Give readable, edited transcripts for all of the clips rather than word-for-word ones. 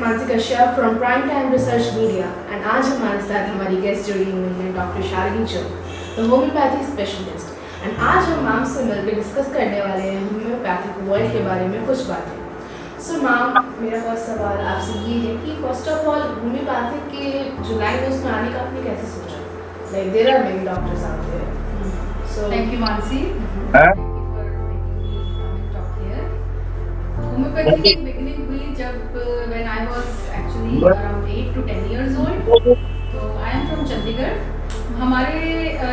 Mansi Kashyap from prime time research media and आज हमारे साथ हमारी गेस्ट जुड़ी हुई हैं doctor Shalini Chand, the homeopathy specialist. And आज हम मैम से मिलकर डिस्कस करने वाले हैं होम्योपैथिक वर्ल्ड के बारे में कुछ बातें। सो मैम, मेरा फर्स्ट सवाल आपसे ये है कि फर्स्ट ऑफ ऑल होम्योपैथिक के जो लाइन उसमें आने का आपने कैसे सोचा? Like there are many doctors out there. So thank you Mansi. Homeopathy की बिगिनिंग हुई जब when I was actually around 8 to 10 years old। तो आई एम फ्रॉम चंडीगढ़। हमारे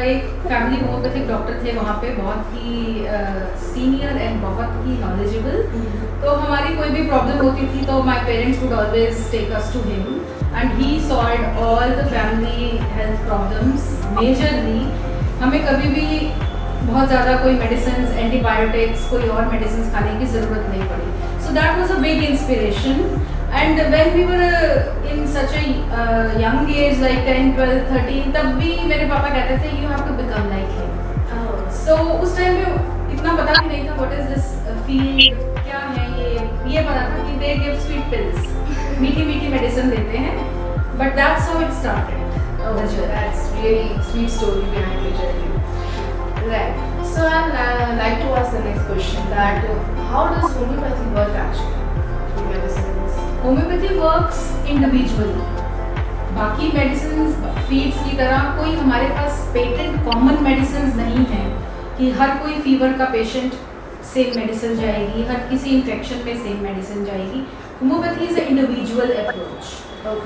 एक फैमिली होम्योपैथिक डॉक्टर थे वहाँ पे, बहुत ही सीनियर एंड बहुत ही नॉलेजेबल। तो हमारी कोई भी प्रॉब्लम होती थी तो my parents would always take us to him and he solved all the family health problems majorly. हमें कभी भी बहुत ज़्यादा कोई मेडिसिन, एंटीबायोटिक्स, कोई और मेडिसिन खाने की ज़रूरत नहीं पड़ी। So that was a big inspiration. And when we were in such a young age like 10, 12, 13, तब भी मेरे पापा कहते थे you have to become like him. So उस टाइम में इतना पता भी नहीं था व्हाट इज दिस फील्ड, क्या है ये पता था कि दे गिव स्वीट पिल्स, मीठी मीठी मेडिसिन देते हैं, but that's how it started. That's really sweet story behind the journey. Right. So I'd like to ask the next question that how does homeopathy work actually? The medicines. Homeopathy works individually. बाकी medicine feeds की तरह कोई हमारे पास patent common medicine नहीं है कि हर कोई fever का पेशेंट सेम मेडिसिन जाएगी, हर किसी इन्फेक्शन में सेम मेडिसिन जाएगी। Homeopathy is a individual approach.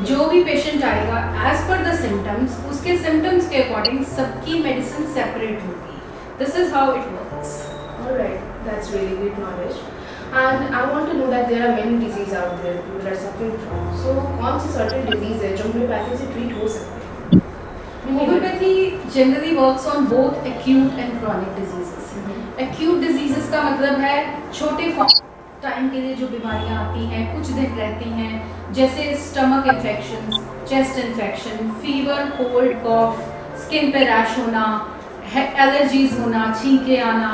जो भी पेशेंट आएगा एज पर द सिम्टम्स, उसके सिम्टम्स के अकॉर्डिंग सबकी मेडिसिन सेपरेट होगी। This is how it works. Alright, that's really great knowledge. And I want to know that there are many diseases out there people are suffering from. So कौन सी certain disease है जो homeopathy से treat हो सकते हैं? Homeopathy generally works on both acute and chronic diseases. Acute diseases का मतलब है छोटे टाइम के लिए जो बीमारियां आती हैं, कुछ दिन रहती हैं, जैसे stomach infection, chest infection, fever, cold, cough, skin पे रैश होना, एलर्जीज होना, छींके आना,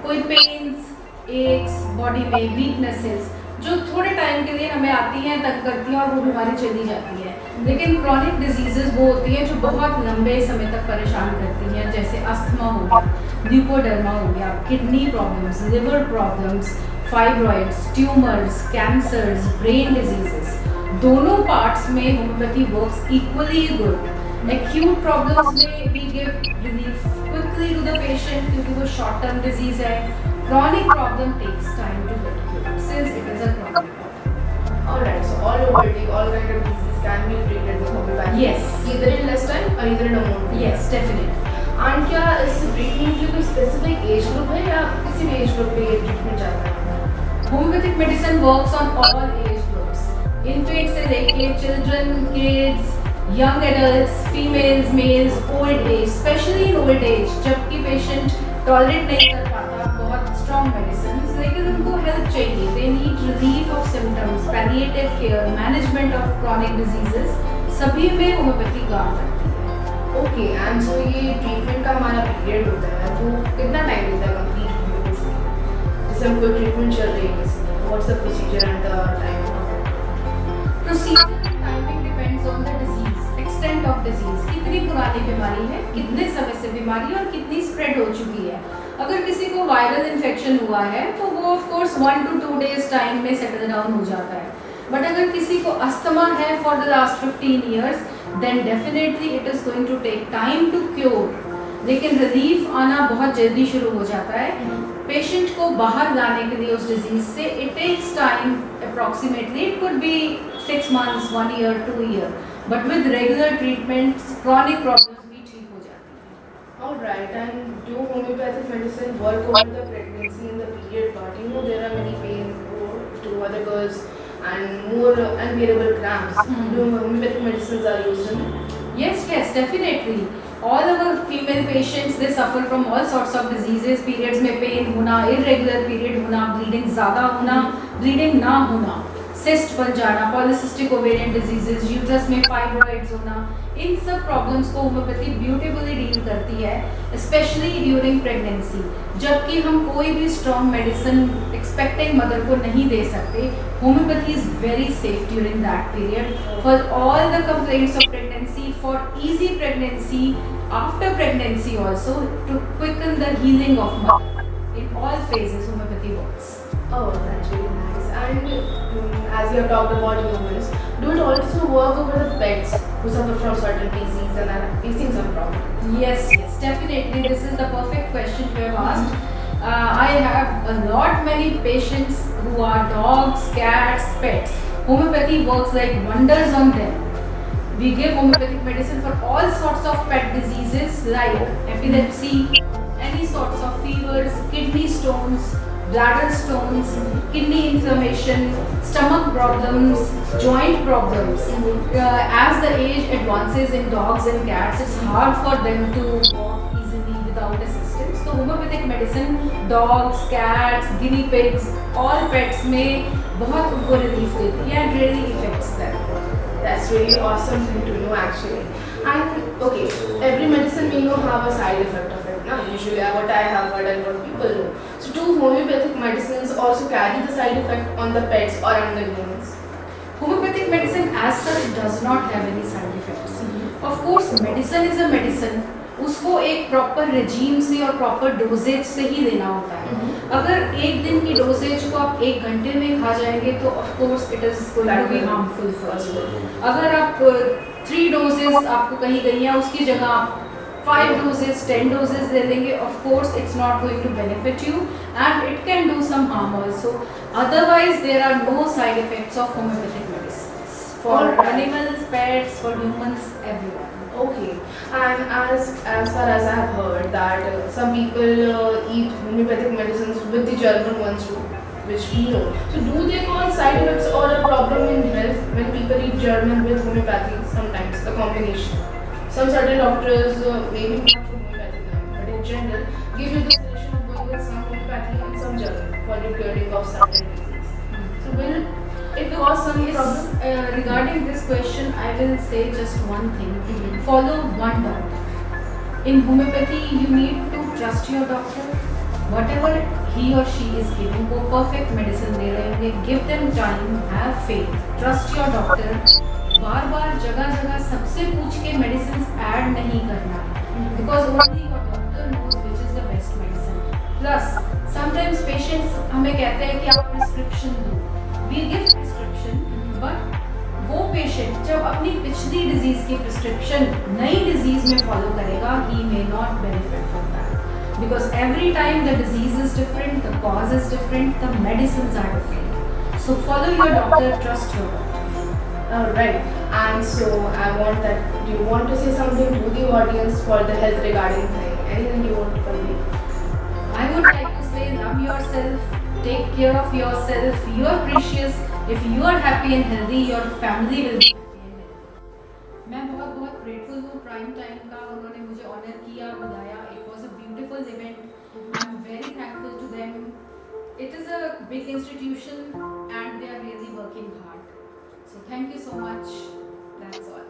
कोई पेन्स, एक्स, बॉडी में वीकनेसेस जो थोड़े टाइम के लिए हमें आती हैं, तंग करती हैं और वो बीमारी चली जाती है। लेकिन क्रॉनिक डिजीजेस वो होती हैं जो बहुत लंबे समय तक परेशान करती हैं, जैसे अस्थमा हो गया, ल्यूकोडर्मा हो गया, kidney problems, liver problems, fibroids, tumours, cancers, brain diseases. दोनों पार्ट्स में homeopathy works equally good. Acute problems में we give relief quickly to the patient क्योंकि वो शॉर्ट टर्म डिजीज है। Chronic problem takes time to get cured since it is a chronic problem. Alright, so all over all kind of diseases can be treated with homeopathy. Yes. Either in less time or either in a more time. Yes, definitely. And क्या इस treatment के लिए कोई specific age group है या किसी भी age group पे ये ट्रीटमेंट चलता है? Homeopathic medicine works on all age groups, infant से लेके children, kids, young adults, females, males, old age, specially in old age जबकि पेशेंट टॉलरेट नहीं कर पाता बहुत स्ट्रॉन्ग मेडिसिन, लेकिन उनको हेल्प चाहिए, they need relief of symptoms, palliative care, management of chronic diseases, सभी में होम्योपैथी काम करती है। ओके, एंड सो ये ट्रीटमेंट का हमारा पीरियड होता है तो कितना टाइम लेता है कंप्लीट होने के लिए? जैसे हम कोई ट्रीटमेंट चल रही है किसी में, what's the procedure and the time? Procedure timing depends on the disease, extent of disease, कितनी पुरानी बीमारी है, कितने समय से बीमारी और कितनी स्प्रेड हो चुकी है। अगर किसी को वायरल इन्फेक्शन हुआ है तो वो of course 1 to 2 days time में सेटल डाउन हो जाता है, बट अगर किसी को अस्थमा है for the last 15 years then definitely it is going to take time to cure. लेकिन रिलीफ आना बहुत जल्दी शुरू हो जाता है। पेशेंट को बाहर लाने के लिए उस डिजीज से it takes time, approximately it could be 6 months, 1 year, 2 year, but with regular treatments chronic problems भी ठीक हो जाती हैं। Alright, and do homeopathic medicine work over the pregnancy and the period part? You know there are many pain to other girls and more unbearable cramps. Do homeopathic medicines are used in it? Yes, definitely. All our female patients they suffer from all sorts of diseases, periods में pain होना, irregular period होना, bleeding ज़्यादा होना, bleeding ना होना, cyst बन जाना, polycystic ovarian diseases, uterus में फाइब्रॉइड्स होना, इन सब प्रॉब्लम्स को होम्योपैथी ब्यूटीफुली डील करती है, स्पेशली ड्यूरिंग प्रेगनेंसी। जबकि हम कोई भी स्ट्रॉन्ग मेडिसिन एक्सपेक्टिंग मदर को नहीं दे सकते, homeopathy is very safe during that period for all the complaints of pregnancy, for easy pregnancy, after pregnancy also, to quicken the healing of mother. In all phases homeopathy works. Oh, that's really nice. And as you have talked about humans, do it also work over the pets who suffer from certain disease and are facing some problem? Yes, definitely. This is the perfect question you have asked. I have a lot many patients who are dogs, cats, pets. Homeopathy works like wonders on them. We give homeopathic medicine for all sorts of pet diseases like epilepsy, any sorts of fevers, kidney stones, bladder stones, kidney inflammation, stomach problems, joint problems. As the age advances in dogs and cats, it's hard for them to walk easily without assistance. So homeopathic medicine dogs, cats, guinea pigs, all pets में बहुत उनको relief देती है and really affects them. That's really awesome thing to know actually. And okay, every medicine we know have a side effect of it. Now, usually what I have heard and what people know. So do homeopathic medicines also carry the side effect on the pets or on the humans? Homeopathic medicine as such does not have any side effects. Of course, medicine is a medicine. उसको एक proper regime से और proper doses से ही देना होता है। अगर एक दिन की डोजेज को आप एक घंटे में खा जाएंगे तो of course it is going to be harmful for you. अगर आप 3 डोजेज आपको कहीं गई है उसकी जगह आप 5 डोजेज 10 डोजेज ले लेंगे, of course it's not going to benefit you and it can do some harm also. Otherwise there are no side effects of homeopathic medicine for animals, pets, for humans, everyone. Okay, and as far as I have heard that some people eat homeopathic medicines with the German ones too, which we know. So do they cause side effects or a problem in health when people eat German with homeopathy? Sometimes the combination. Some certain doctors, maybe not from homeopathic line, but in general, give you the suggestion of going with some homeopathy and some German for the curing of certain disease. So will it cause some problem? Regarding this question, I will say just one thing. Follow one doctor. In homeopathy, you need to trust your doctor. Whatever he or she is giving, वो perfect medicine दे रहे होंगे. Give them time, have faith, trust your doctor. बार बार जगह जगह सबसे पूछ के medicines add नहीं करना है. Because only your doctor knows which is the best medicine. Plus, sometimes patients हमें कहते हैं कि आप prescription दो. We give prescription, but वो पेशेंट जब अपनी पिछली डिजीज की प्रिस्क्रिप्शन नई डिजीज में फॉलो करेगा, he may not benefit from that because every time the disease is different, the cause is different, the medicines are different. So follow your doctor, trust your doctor. Right. And so I want that. Do you want to say something to the audience for the health regarding thing? Anything you want to convey? I would like to say, love yourself, take care of yourself. You are precious. If you are happy and healthy, your family will be happy and healthy. मैं बहुत बहुत grateful हूँ prime time का, उन्होंने मुझे honour किया, बुलाया. It was a beautiful event. I'm very thankful to them. It is a big institution and they are really working hard. So thank you so much. That's all.